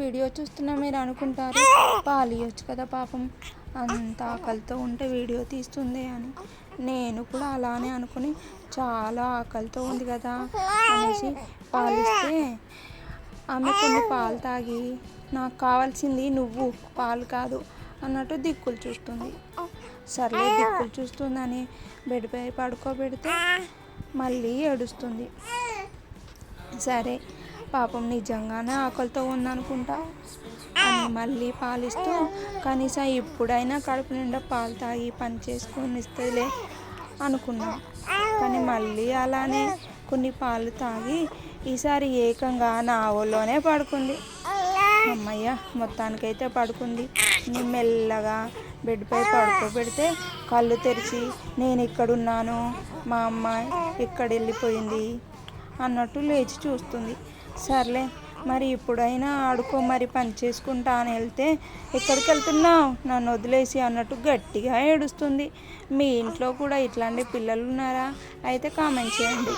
Video చూస్తున్నా మీరు అనుకుంటారు పాలు ఇవ్వచ్చు కదా పాపం, అంత ఆకలితో ఉంటే వీడియో తీస్తుంది అని. నేను కూడా అలానే అనుకుని చాలా ఆకలితో ఉంది కదా అనేసి పాలిస్తే ఆమె కొన్ని పాలు తాగి నాకు కావాల్సింది నువ్వు పాలు కాదు అన్నట్టు దిక్కులు చూస్తుంది. సర్లే దిక్కులు చూస్తుందని బెడ్పై పడుకోబెడితే మళ్ళీ ఏడుస్తుంది. సరే పాపం నిజంగానే ఆకలితో ఉందనుకుంటా అని మళ్ళీ పాలిస్తూ కనీసం ఇప్పుడైనా కడుపు నిండా పాలు తాగి పని చేసుకొని ఇస్తేలే అనుకున్నాం. కానీ మళ్ళీ అలానే కొన్ని పాలు తాగి ఈసారి ఏకంగా నా ఒళ్ళోనే పడుకుంది. అమ్మయ్య, మొత్తానికైతే పడుకుంది. నేను మెల్లగా బెడ్పై పడుకోబెడితే కళ్ళు తెరిచి నేను ఇక్కడున్నాను, మా అమ్మ ఇక్కడ వెళ్ళిపోయింది అన్నట్టు లేచి చూస్తుంది. సర్లే మరి ఇప్పుడైనా ఆడుకో, మరి పని చేసుకుంటా అని వెళ్తే ఎక్కడికి వెళ్తున్నావు నన్ను వదిలేసి అన్నట్టు గట్టిగా ఏడుస్తుంది. మీ ఇంట్లో కూడా ఇట్లాంటి పిల్లలు ఉన్నారా? అయితే కామెంట్ చేయండి.